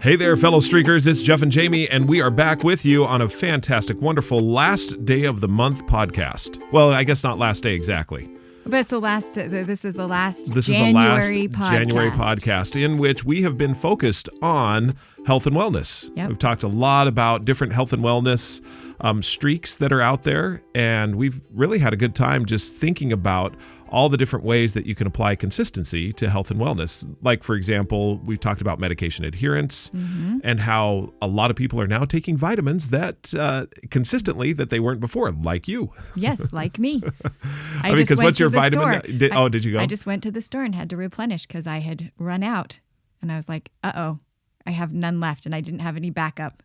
Hey there, fellow streakers. It's Jeff and Jamie, and we are back with you on a fantastic, wonderful last day of the month podcast. Well, I guess not last day exactly. But it's the last. This is the last January podcast in which we have been focused on health and wellness. Yep. We've talked a lot about different health and wellness streaks that are out there, and we've really had a good time just thinking about all the different ways that you can apply consistency to health and wellness. Like, for example, we talked about medication adherence and how a lot of people are now taking vitamins that consistently that they weren't before, like you. Yes, like me. I mean, because what's your vitamin? Did you go? I just went to the store and had to replenish because I had run out. And I was like, uh-oh, I have none left. And I didn't have any backup.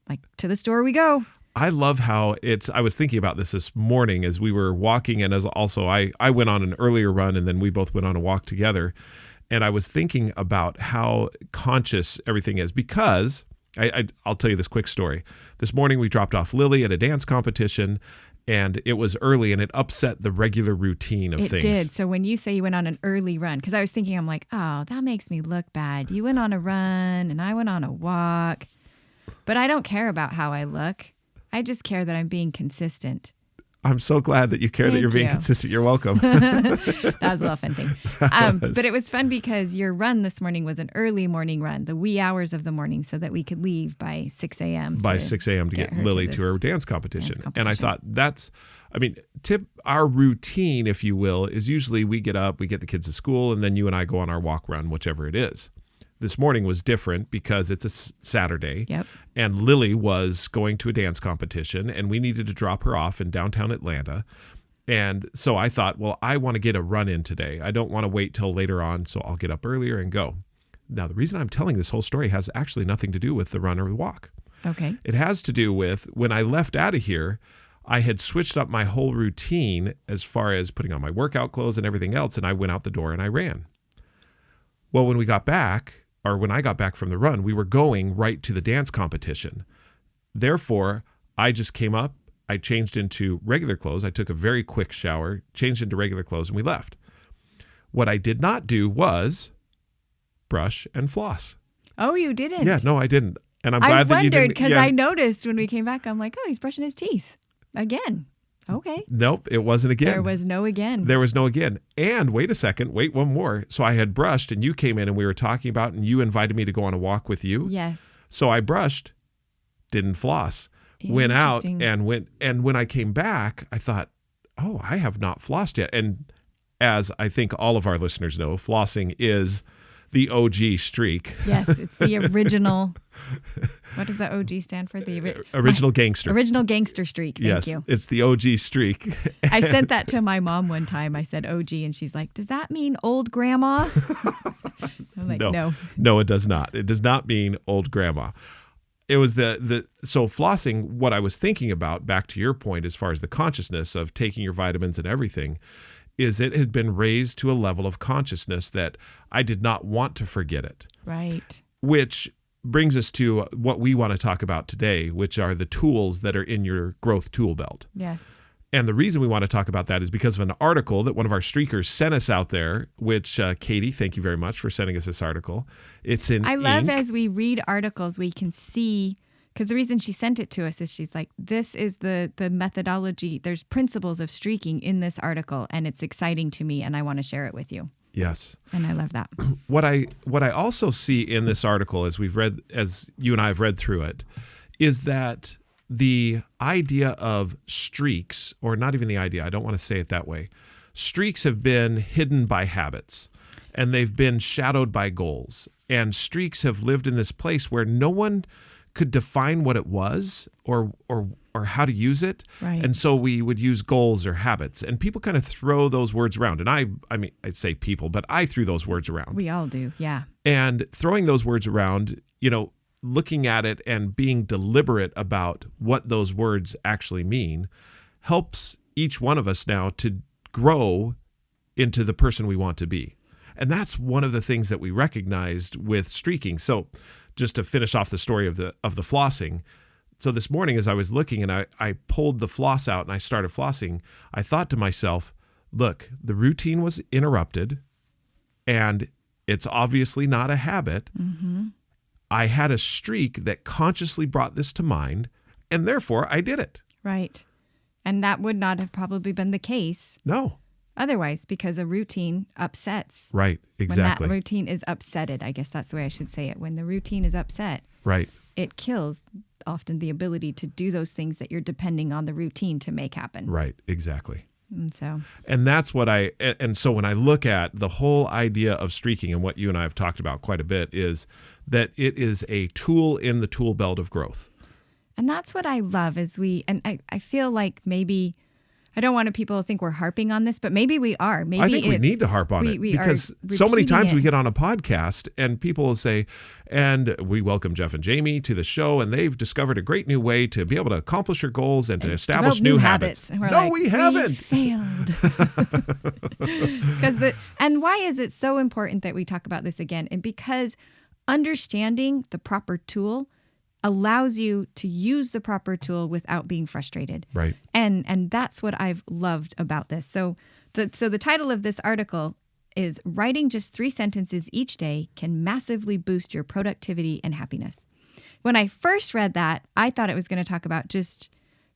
Like, to the store we go. I love how I was thinking about this morning as we were walking, and as also I went on an earlier run, and then we both went on a walk together. And I was thinking about how conscious everything is, because I'll tell you this quick story. This morning we dropped off Lily at a dance competition, and it was early, and it upset the regular routine of things. It did. So when you say you went on an early run, because I was thinking, I'm like, oh, that makes me look bad. You went on a run, and I went on a walk. But I don't care about how I look. I just care that I'm being consistent. I'm so glad that you care that you're being consistent. You're welcome. That was a little fun thing. But it was fun because your run this morning was an early morning run, the wee hours of the morning, so that we could leave by 6 a.m. By 6 a.m. to get Lily to her dance competition. And I thought our routine, if you will, is usually we get up, we get the kids to school, and then you and I go on our walk run, whichever it is. This morning was different because it's a Saturday, and Lily was going to a dance competition, and we needed to drop her off in downtown Atlanta. And so I thought, well, I want to get a run in today. I don't want to wait till later on, so I'll get up earlier and go. Now, the reason I'm telling this whole story has actually nothing to do with the run or the walk. Okay. It has to do with when I left out of here, I had switched up my whole routine as far as putting on my workout clothes and everything else, and I went out the door and I ran. Well, when we got back, or when I got back from the run, we were going right to the dance competition. Therefore, I just came up, I changed into regular clothes. I took a very quick shower, changed into regular clothes, and we left. What I did not do was brush and floss. Oh, you didn't? Yeah, no, I didn't. And I'm glad that you didn't. I wondered because I noticed when we came back, I'm like, oh, he's brushing his teeth again. Okay. Nope, it wasn't again. There was no again. There was no again. And wait a second, wait one more. So I had brushed and you came in and we were talking about, and you invited me to go on a walk with you. Yes. So I brushed, didn't floss, went out and went. And when I came back, I thought, oh, I have not flossed yet. And as I think all of our listeners know, flossing is the OG streak. Yes, it's the original. What does the OG stand for? The original gangster. Original gangster streak. Thank you. It's the OG streak. I sent that to my mom one time. I said OG, and she's like, "Does that mean old grandma?" I'm like, no. No, it does not. It does not mean old grandma. It was so flossing. What I was thinking about, back to your point, as far as the consciousness of taking your vitamins and everything, is it had been raised to a level of consciousness that I did not want to forget it. Right. Which brings us to what we want to talk about today, which are the tools that are in your growth tool belt. Yes. And the reason we want to talk about that is because of an article that one of our streakers sent us out there, which Katie, thank you very much for sending us this article. It's in I love ink. As we read articles, we can see, because the reason she sent it to us is she's like, this is the methodology. There's principles of streaking in this article, and it's exciting to me, and I want to share it with you. Yes. And I love that. What I also see in this article, as you and I have read through it, is that the idea of streaks, or not even the idea, I don't want to say it that way. Streaks have been hidden by habits, and they've been shadowed by goals. And streaks have lived in this place where no one could define what it was or how to use it. Right. And so we would use goals or habits, and people kind of throw those words around. And I mean, I'd say people, but I threw those words around. We all do. Yeah. And throwing those words around, looking at it and being deliberate about what those words actually mean helps each one of us now to grow into the person we want to be. And that's one of the things that we recognized with streaking. So just to finish off the story of the flossing. So this morning, as I was looking and I pulled the floss out and I started flossing, I thought to myself, look, the routine was interrupted and it's obviously not a habit. Mm-hmm. I had a streak that consciously brought this to mind, and therefore I did it. Right. And that would not have probably been the case No. otherwise, because a routine upsets. Right. Exactly. When that routine is upsetted, I guess that's the way I should say it. When the routine is upset, Right. it kills often the ability to do those things that you're depending on the routine to make happen. Right. Exactly. And that's what and so when I look at the whole idea of streaking, and what you and I have talked about quite a bit, is that it is a tool in the tool belt of growth. And that's what I love is I feel like maybe, I don't want people to think we're harping on this, but maybe we are. Maybe I think we need to harp on it, because so many times we get on a podcast and people will say, and we welcome Jeff and Jamie to the show, and they've discovered a great new way to be able to accomplish your goals and to establish new habits. And we're no, like, we haven't. We failed. And why is it so important that we talk about this again? And because understanding the proper tool allows you to use the proper tool without being frustrated. Right. And that's what I've loved about this. So the title of this article is Writing Just 3 Sentences Each Day Can Massively Boost Your Productivity and Happiness. When I first read that, I thought it was going to talk about just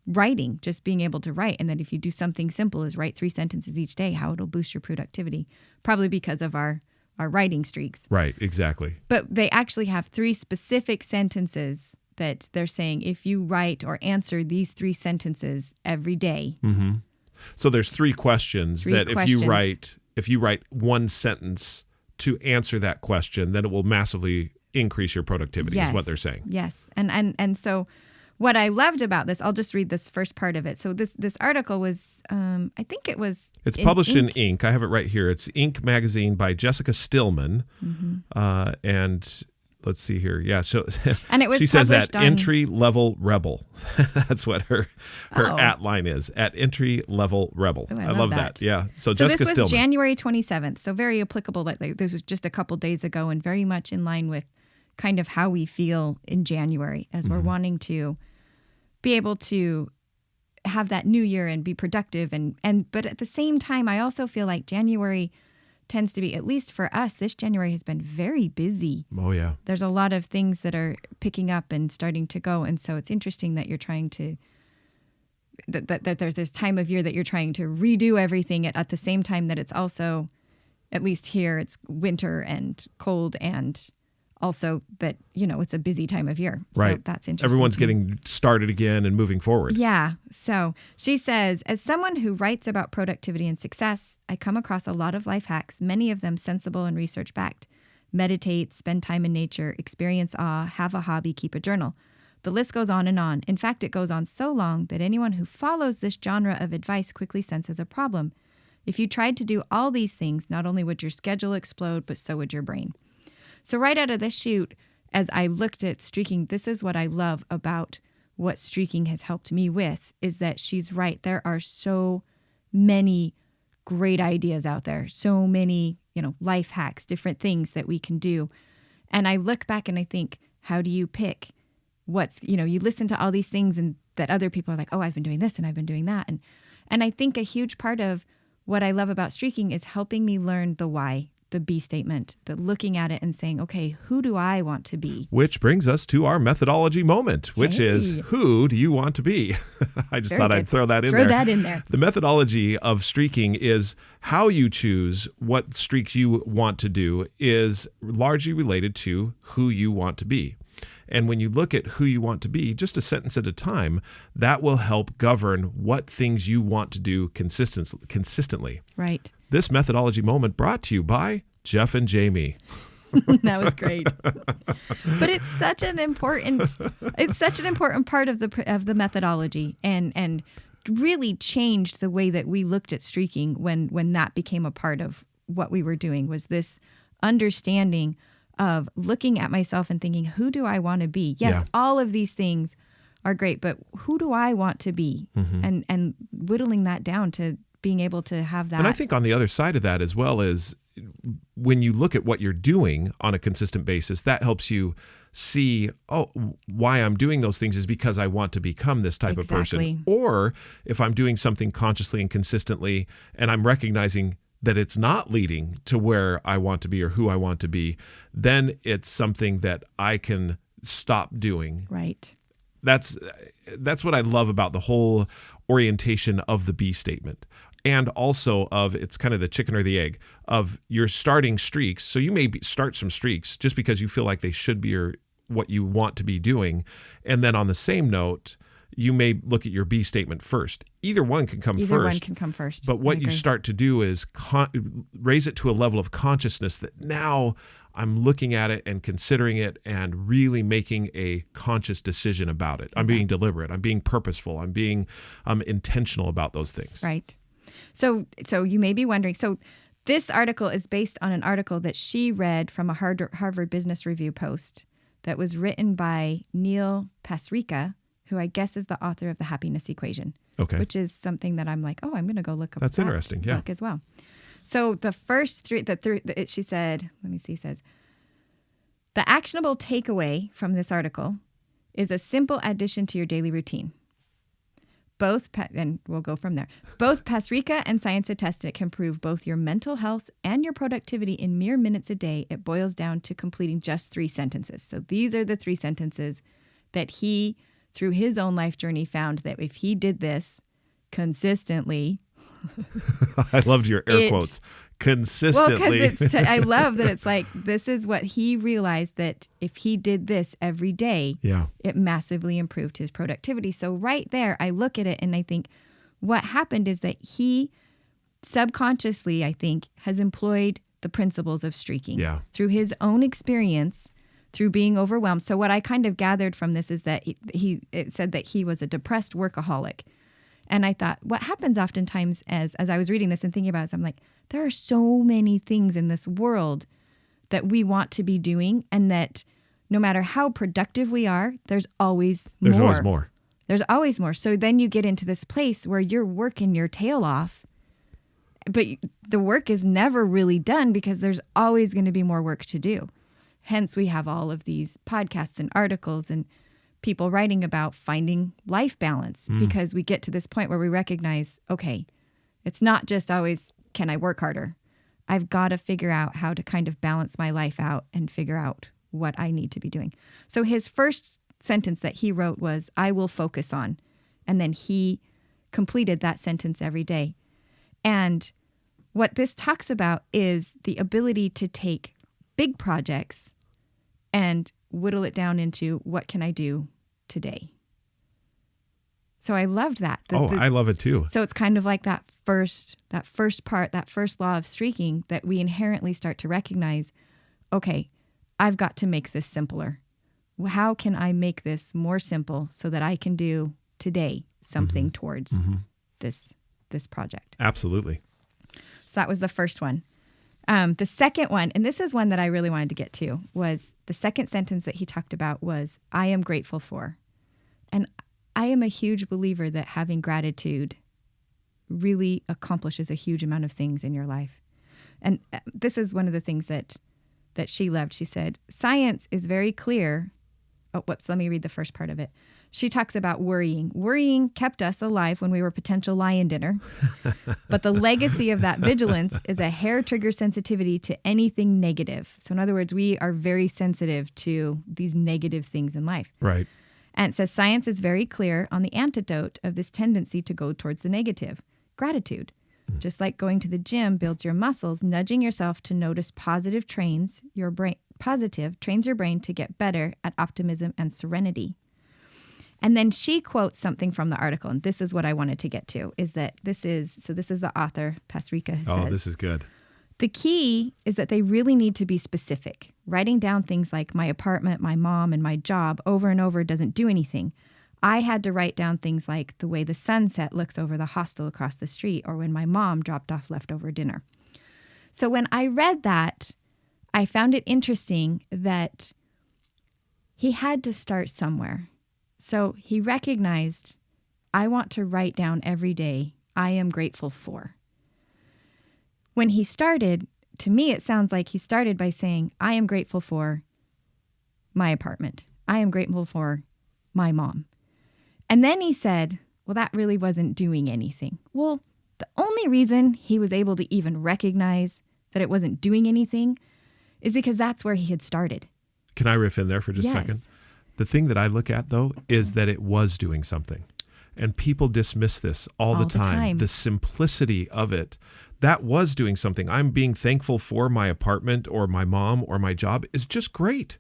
writing, just being able to write, and that if you do something simple as write 3 sentences each day, how it'll boost your productivity, probably because of our writing streaks. Right, exactly. But they actually have 3 specific sentences that they're saying if you write or answer these 3 sentences every day. Mm-hmm. So there's 3 questions if you write 1 sentence to answer that question, then it will massively increase your productivity, is what they're saying. Yes. And so what I loved about this, I'll just read this first part of it. So this article was, I think it was... It's published in Inc. I have it right here. It's Inc. magazine by Jessica Stillman. Mm-hmm. And let's see here. Yeah. So and it was she says at on... Entry Level Rebel. That's what her at line is, at Entry Level Rebel. Ooh, I love that. Yeah. So Jessica Stillman. This was January 27th. So very applicable. This was just a couple days ago, and very much in line with kind of how we feel in January as we're wanting to be able to have that new year and be productive. But at the same time, I also feel like January tends to be, at least for us, this January has been very busy. Oh, yeah. There's a lot of things that are picking up and starting to go. And so it's interesting that you're trying to, that there's this time of year that you're trying to redo everything at the same time that it's also, at least here, it's winter and cold, and also that, it's a busy time of year. Right. So that's interesting. Everyone's getting started again and moving forward. Yeah. So she says, as someone who writes about productivity and success, I come across a lot of life hacks, many of them sensible and research-backed. Meditate, spend time in nature, experience awe, have a hobby, keep a journal. The list goes on and on. In fact, it goes on so long that anyone who follows this genre of advice quickly senses a problem. If you tried to do all these things, not only would your schedule explode, but so would your brain. So right out of the chute, as I looked at streaking, this is what I love about what streaking has helped me with, is that she's right. There are so many great ideas out there, so many, life hacks, different things that we can do. And I look back and I think, how do you pick what's, you listen to all these things and that other people are like, oh, I've been doing this and I've been doing that. And I think a huge part of what I love about streaking is helping me learn the why, the be statement, the looking at it and saying, okay, who do I want to be? Which brings us to our methodology moment, which is, who do you want to be? I just thought I'd throw that in there. Throw that in there. The methodology of streaking is how you choose what streaks you want to do is largely related to who you want to be. And when you look at who you want to be, just a sentence at a time, that will help govern what things you want to do consistently. Right. This methodology moment brought to you by Jeff and Jamie. That was great. But it's such an important part of the methodology, and really changed the way that we looked at streaking when that became a part of what we were doing, was this understanding of looking at myself and thinking, who do I want to be? Yes, all of these things are great, but who do I want to be? Mm-hmm. And whittling that down to being able to have that. And I think on the other side of that as well is when you look at what you're doing on a consistent basis, that helps you see, why I'm doing those things is because I want to become this type of person. Or if I'm doing something consciously and consistently and I'm recognizing that it's not leading to where I want to be or who I want to be, then it's something that I can stop doing. Right. That's what I love about the whole orientation of the B statement. And also of, it's kind of the chicken or the egg of you're starting streaks. So you may start some streaks just because you feel like they should be or what you want to be doing. And then on the same note, you may look at your B statement first. Either one can come Either first. one can come first. But I what you agree. start to do is raise it to a level of consciousness that now I'm looking at it and considering it and really making a conscious decision about it. I'm being deliberate. I'm being purposeful. I'm being intentional about those things. Right. So you may be wondering, so this article is based on an article that she read from a Harvard Business Review post that was written by Neil Pasricha, who I guess is the author of The Happiness Equation. Okay. Which is something that I'm like, oh, I'm going to go look up. That's that interesting, yeah. book as well. So the first three, she said, let me see, says, the actionable takeaway from this article is a simple addition to your daily routine. And we'll go from there. Both Pasricha and science attest it can improve both your mental health and your productivity in mere minutes a day. It boils down to completing just 3 sentences. So these are the 3 sentences that he, through his own life journey, found that if he did this consistently. I loved your air quotes. Consistently. Well, because I love that it's like, this is what he realized, that if he did this every day, it massively improved his productivity. So right there, I look at it and I think what happened is that he subconsciously, I think, has employed the principles of streaking through his own experience, through being overwhelmed. So what I kind of gathered from this is that it said that he was a depressed workaholic. And I thought, what happens oftentimes as I was reading this and thinking about it, I'm like, there are so many things in this world that we want to be doing, and that no matter how productive we are, there's always more. There's always more. So then you get into this place where you're working your tail off, but the work is never really done because there's always going to be more work to do. Hence, we have all of these podcasts and articles and people writing about finding life balance, because we get to this point where we recognize, okay, it's not just always, can I work harder? I've got to figure out how to kind of balance my life out and figure out what I need to be doing. So his first sentence that he wrote was, I will focus on. And then he completed that sentence every day. And what this talks about is the ability to take big projects and whittle it down into, what can I do today? So I loved that. I love it too. So it's kind of like that first part, that first law of streaking, that we inherently start to recognize, okay, I've got to make this simpler. How can I make this more simple so that I can do today something towards this project? Absolutely. So that was the first one. The second one, and this is one that I really wanted to get to, was the second sentence that he talked about was, I am grateful for. And I am a huge believer that having gratitude really accomplishes a huge amount of things in your life. And this is one of the things that she loved. She said, science is very clear. Oh, whoops, let me read the first part of it. She talks about worrying. Worrying kept us alive when we were potential lion dinner. But the legacy of that vigilance is a hair trigger sensitivity to anything negative. So in other words, we are very sensitive to these negative things in life. Right. And it says science is very clear on the antidote of this tendency to go towards the negative, gratitude. Just like going to the gym builds your muscles, nudging yourself to notice positive trains your brain to get better at optimism and serenity. And then she quotes something from the article, and this is what I wanted to get to, is that this is the author, Pasricha, says, this is good. The key is that they really need to be specific. Writing down things like my apartment, my mom, and my job over and over doesn't do anything. I had to write down things like the way the sunset looks over the hostel across the street, or when my mom dropped off leftover dinner. So when I read that, I found it interesting that he had to start somewhere. So he recognized, I want to write down every day, I am grateful for. When he started, to me, it sounds like he started by saying, I am grateful for my apartment. I am grateful for my mom. And then he said, well, that really wasn't doing anything. Well, The only reason he was able to even recognize that it wasn't doing anything is because that's where he had started. Can I riff in there for just a second? The thing that I look at, though, is that it was doing something. And people dismiss this all the time. The simplicity of it, that was doing something. I'm being thankful for my apartment or my mom or my job is just great.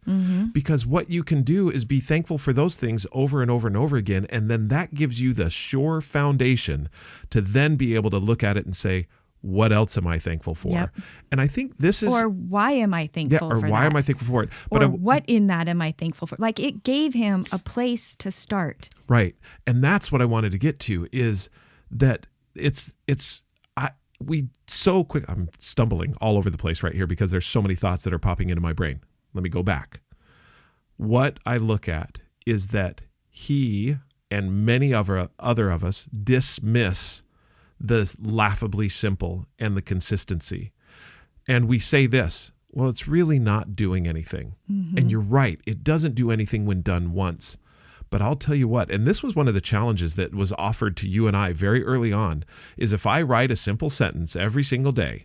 Because what you can do is be thankful for those things over and over and over again. And then that gives you the sure foundation to then be able to look at it and say, what else am I thankful for? Yep. And I think this is... Or why am I thankful for that? Or why am I thankful for it? But what in that am I thankful for? Like, it gave him a place to start. Right. And that's what I wanted to get to, is that I'm stumbling all over the place right here because there's so many thoughts that are popping into my brain. Let me go back. What I look at is that he and many other of us dismiss the laughably simple and the consistency. And we say this, well, it's really not doing anything. And you're right. It doesn't do anything when done once. But I'll tell you what, and this was one of the challenges that was offered to you and I very early on, is if I write a simple sentence every single day,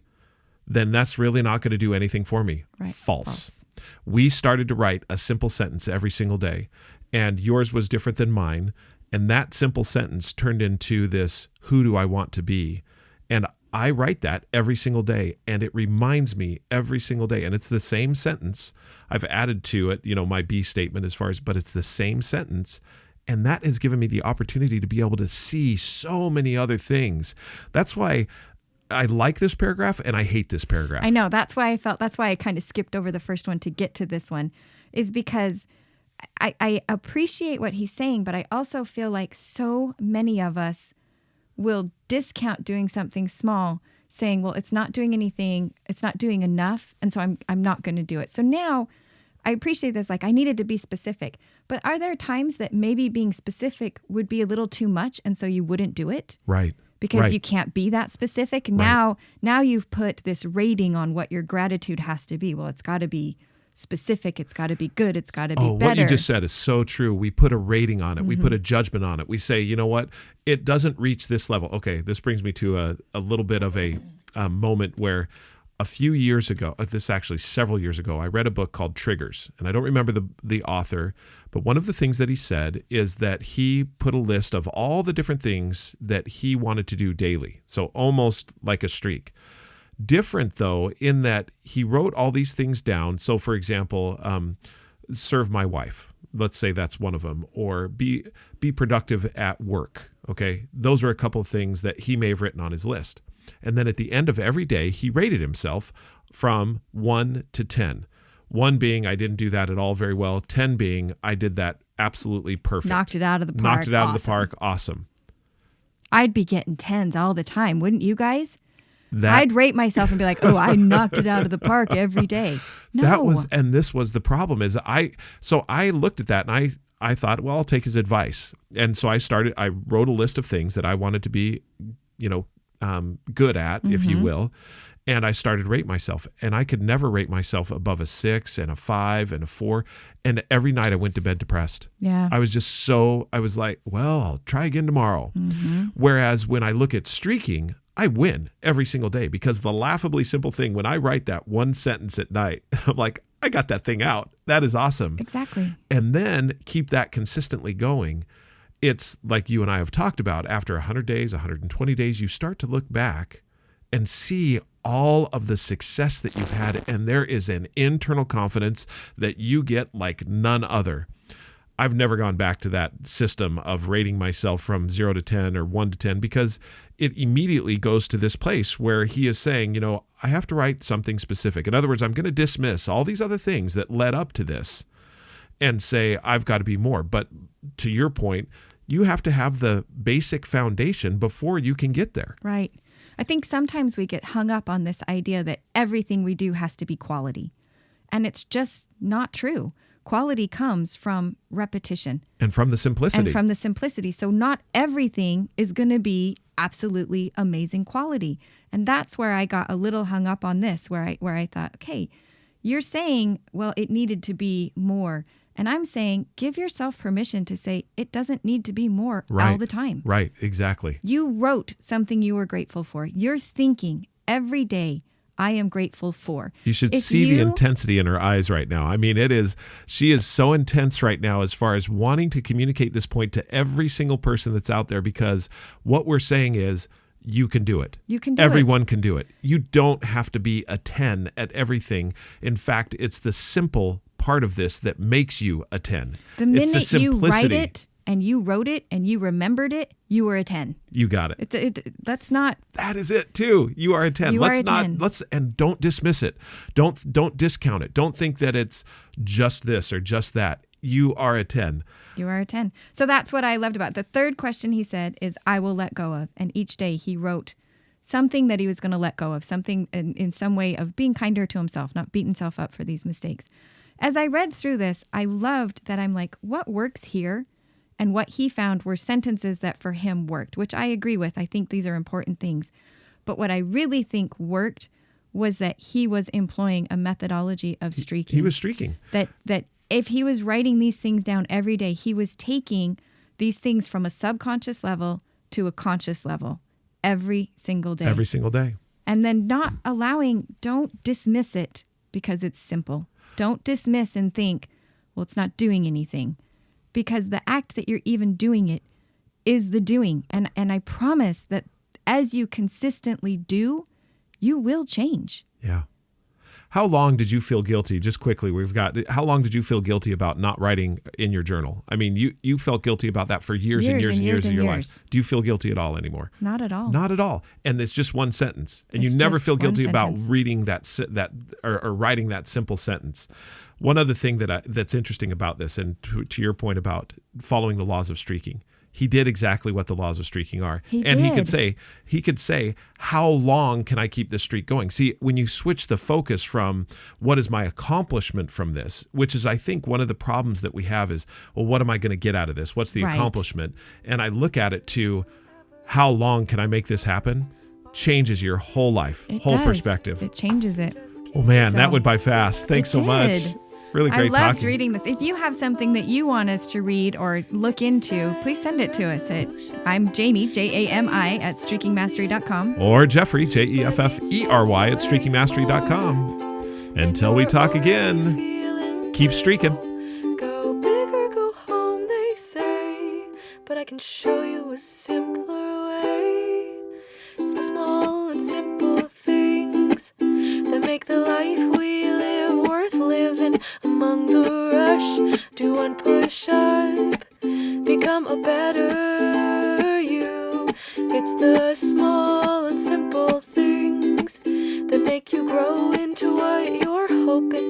then that's really not going to do anything for me. Right. False. We started to write a simple sentence every single day, and yours was different than mine. And that simple sentence turned into this, who do I want to be? And I write that every single day, and it reminds me every single day. And it's the same sentence. I've added to it, my be statement but it's the same sentence. And that has given me the opportunity to be able to see so many other things. That's why I like this paragraph and I hate this paragraph. I know. That's why I kind of skipped over the first one to get to this one, is because I appreciate what he's saying, but I also feel like so many of us will discount doing something small, saying, well, it's not doing anything, it's not doing enough, and so I'm not going to do it. So now I appreciate this, like I needed to be specific. But are there times that maybe being specific would be a little too much, and so you wouldn't do it? Right. Because you can't be that specific. Now you've put this rating on what your gratitude has to be. Well, it's got to be specific, it's got to be good, it's got to be better. What you just said is so true. We put a rating on it. We put a judgment on it. We say, you know what? It doesn't reach this level. Okay, this brings me to a little bit of a moment where a few years ago, several years ago, I read a book called Triggers. And I don't remember the author, but one of the things that he said is that he put a list of all the different things that he wanted to do daily. So almost like a streak. Different, though, in that he wrote all these things down. So, for example, serve my wife. Let's say that's one of them. Or be productive at work. Okay, those are a couple of things that he may have written on his list. And then at the end of every day, he rated himself from 1 to 10. 1 being, I didn't do that at all very well. 10 being, I did that absolutely perfect. Knocked it out of the park. Knocked it out of the park. Awesome. I'd be getting 10s all the time, wouldn't you guys? I'd rate myself and be like, oh, I knocked it out of the park every day. No. This was the problem is I looked at that and I thought, well, I'll take his advice. And so I wrote a list of things that I wanted to be, good at, if you will. And I started to rate myself, and I could never rate myself above a 6 and a 5 and a 4. And every night I went to bed depressed. Yeah. I was like, well, I'll try again tomorrow. Whereas when I look at streaking, I win every single day, because the laughably simple thing, when I write that one sentence at night, I'm like, I got that thing out. That is awesome. Exactly. And then keep that consistently going. It's like you and I have talked about, after 100 days, 120 days, you start to look back and see all of the success that you've had. And there is an internal confidence that you get like none other. I've never gone back to that system of rating myself from 0 to 10 or 1 to 10, because it immediately goes to this place where he is saying, I have to write something specific. In other words, I'm going to dismiss all these other things that led up to this and say, I've got to be more. But to your point, you have to have the basic foundation before you can get there. Right. I think sometimes we get hung up on this idea that everything we do has to be quality. And it's just not true. Quality comes from repetition. And from the simplicity. So not everything is going to be absolutely amazing quality. And that's where I got a little hung up on this, where I thought, okay, you're saying, well, it needed to be more. And I'm saying, give yourself permission to say it doesn't need to be more all Right. the time. Right. Exactly. You wrote something you were grateful for. You're thinking every day, I am grateful for. You should If see the you- intensity in her eyes right now. I mean, she is so intense right now as far as wanting to communicate this point to every single person that's out there, because what we're saying is you can do it. You can do it. Everyone can do it. You don't have to be a 10 at everything. In fact, it's the simple part of this that makes you a 10. The It's minute the you write simplicity. it and you wrote it and you remembered it, you were a 10. You got it. That's not, That is it too. You are a 10. You are a 10. And don't dismiss it. Don't discount it. Don't think that it's just this or just that. You are a 10. you are a 10. So that's what I loved about it. The third question he said is, I will let go of. And each day he wrote something that he was going to let go of, something in some way of being kinder to himself, not beating himself up for these mistakes. As I read through this, I loved that I'm like, what works here? And what he found were sentences that for him worked, which I agree with. I think these are important things. But what I really think worked was that he was employing a methodology of streaking. He was streaking. That if he was writing these things down every day, he was taking these things from a subconscious level to a conscious level every single day. Every single day. And then don't dismiss it because it's simple. Don't dismiss and think, well, it's not doing anything. Because the act that you're even doing it is the doing. And I promise that as you consistently do, you will change. Yeah. How long did you feel guilty? Just quickly, how long did you feel guilty about not writing in your journal? I mean, you felt guilty about that for years and years and years of your life. Do you feel guilty at all anymore? Not at all. Not at all. And it's just one sentence. And It's you never just feel one guilty about sentence. reading that or writing that simple sentence. One other thing that's interesting about this, and to your point about following the laws of streaking, he did exactly what the laws of streaking are. He could say, how long can I keep this streak going? See, when you switch the focus from what is my accomplishment from this, which is, I think, one of the problems that we have is, well, what am I going to get out of this? What's the Right. accomplishment? And I look at it to, how long can I make this happen? Changes your whole life, It whole does. perspective. It changes it. Oh man, So- that went by fast. Thanks It so much. did. Really great I loved talking. reading this. If you have something that you want us to read or look into, please send it to us I'm Jamie, Jami, at streakingmastery.com. Or Jeffrey, Jefffery, at streakingmastery.com. Until we talk again, keep streaking. Go big or go home, they say, but I can show you a simpler way. It's the small and simple things that make the life we live worth living. Among the rush, do one push up, become a better you. It's the small and simple things that make you grow into what you're hoping